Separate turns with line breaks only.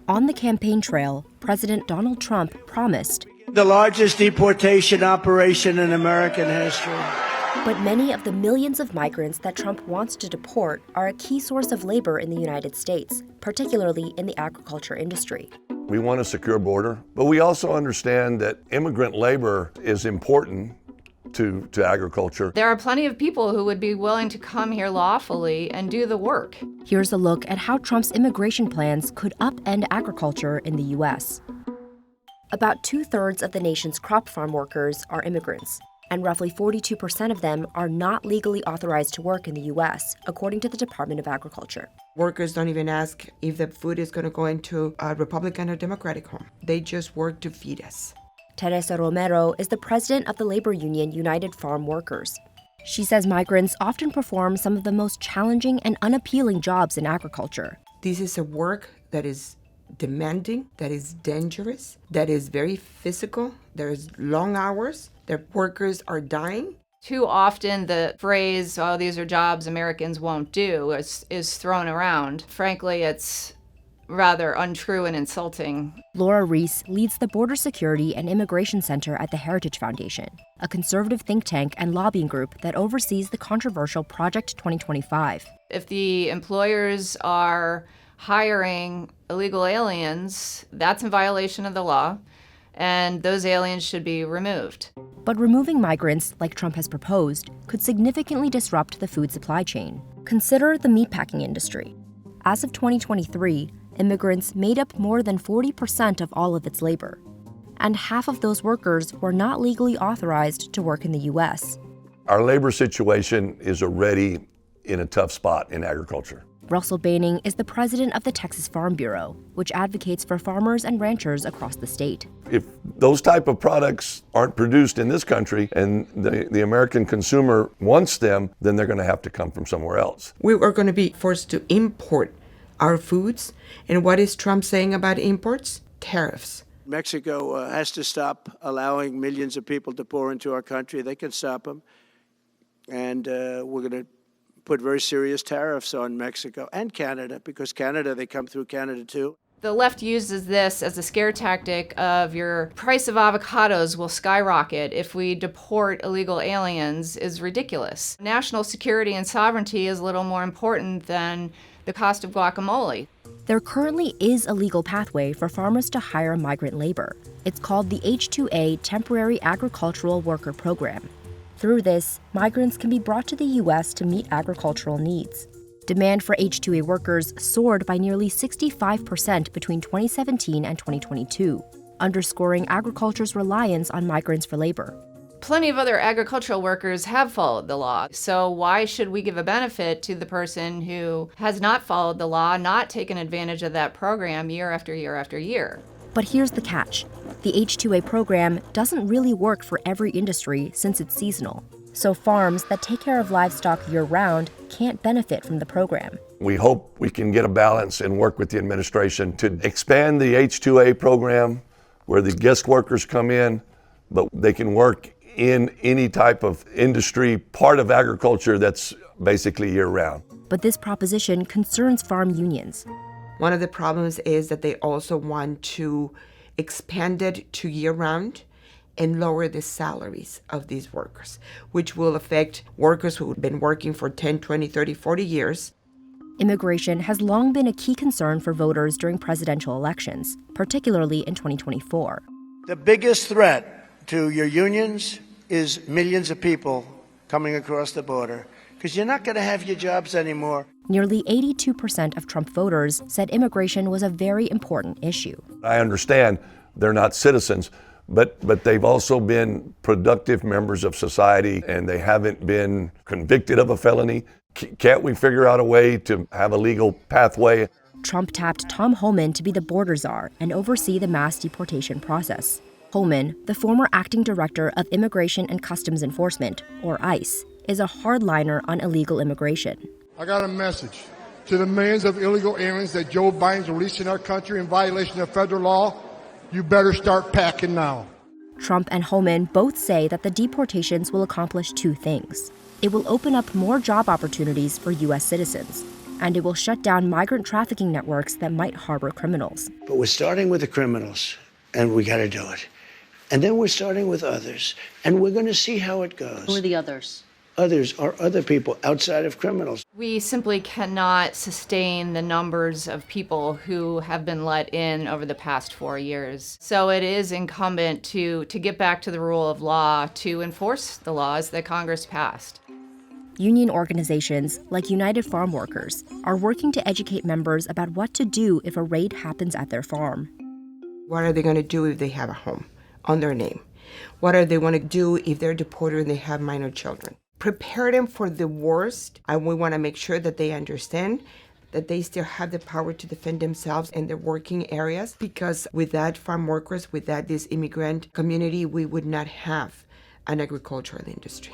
On the campaign trail, President Donald Trump promised
the largest deportation operation in American history.
But many of the millions of migrants that Trump wants to deport are a key source of labor in the United States, particularly in the agriculture industry.
We want a secure border, but we also understand that immigrant labor is important to agriculture.
There are plenty of people who would be willing to come here lawfully and do the work.
Here's a look at how Trump's immigration plans could upend agriculture in the U.S. About 2/3 of the nation's crop farm workers are immigrants, and roughly 42% of them are not legally authorized to work in the U.S., according to the Department of Agriculture.
Workers don't even ask if the food is going to go into a Republican or Democratic home. They just work to feed us.
Teresa Romero is the president of the labor union United Farm Workers. She says migrants often perform some of the most challenging and unappealing jobs in agriculture.
This is a work that is demanding, that is dangerous, that is very physical. There's long hours. Their workers are dying.
Too often the phrase, oh, these are jobs Americans won't do, is thrown around. Frankly, it's rather untrue and insulting.
Laura Reese leads the Border Security and Immigration Center at the Heritage Foundation, a conservative think tank and lobbying group that oversees the controversial Project 2025.
If the employers are hiring illegal aliens, that's in violation of the law, and those aliens should be removed.
But removing migrants, like Trump has proposed, could significantly disrupt the food supply chain. Consider the meatpacking industry. As of 2023, immigrants made up more than 40% of all of its labor, and half of those workers were not legally authorized to work in the U.S.
Our labor situation is already in a tough spot in agriculture.
Russell Baining is the president of the Texas Farm Bureau, which advocates for farmers and ranchers across the state.
If those type of products aren't produced in this country and the American consumer wants them, then they're going to have to come from somewhere else.
We are going to be forced to import our foods. And what is Trump saying about imports? Tariffs.
Mexico has to stop allowing millions of people to pour into our country. They can stop them. And we're going to put very serious tariffs on Mexico and Canada, because Canada, they come through Canada too.
The left uses this as a scare tactic of your price of avocados will skyrocket if we deport illegal aliens is ridiculous. National security and sovereignty is a little more important than the cost of guacamole.
There currently is a legal pathway for farmers to hire migrant labor. It's called the H-2A Temporary Agricultural Worker Program. Through this, migrants can be brought to the U.S. to meet agricultural needs. Demand for H-2A workers soared by nearly 65% between 2017 and 2022, underscoring agriculture's reliance on migrants for labor.
Plenty of other agricultural workers have followed the law, so why should we give a benefit to the person who has not followed the law, not taken advantage of that program year after year after year?
But here's the catch. The H-2A program doesn't really work for every industry since it's seasonal. So farms that take care of livestock year-round can't benefit from the program.
We hope we can get a balance and work with the administration to expand the H-2A program where the guest workers come in, but they can work in any type of industry, part of agriculture that's basically year-round.
But this proposition concerns farm unions.
One of the problems is that they also want to expand it to year-round and lower the salaries of these workers, which will affect workers who have been working for 10, 20, 30, 40 years.
Immigration has long been a key concern for voters during presidential elections, particularly in 2024.
The biggest threat to your unions is millions of people coming across the border, because you're not going to have your jobs anymore.
Nearly 82% of Trump voters said immigration was a very important issue.
I understand they're not citizens, but they've also been productive members of society, and they haven't been convicted of a felony. Can't we figure out a way to have a legal pathway?
Trump tapped Tom Homan to be the border czar and oversee the mass deportation process. Homan, the former acting director of Immigration and Customs Enforcement, or ICE, is a hardliner on illegal immigration.
I got a message to the millions of illegal aliens that Joe Biden's releasing our country in violation of federal law. You better start packing now.
Trump and Homan both say that the deportations will accomplish two things. It will open up more job opportunities for U.S. citizens, and it will shut down migrant trafficking networks that might harbor criminals.
But we're starting with the criminals, and we got to do it. And then we're starting with others, and we're going to see how it goes.
Who are the others?
Others are other people outside of criminals.
We simply cannot sustain the numbers of people who have been let in over the past 4 years. So it is incumbent to get back to the rule of law, to enforce the laws that Congress passed.
Union organizations, like United Farm Workers, are working to educate members about what to do if a raid happens at their farm.
What are they going to do if they have a home on their name? What are they going to do if they're deported and they have minor children? Prepare them for the worst, and we want to make sure that they understand that they still have the power to defend themselves in their working areas, because without farm workers, without this immigrant community, we would not have an agricultural industry.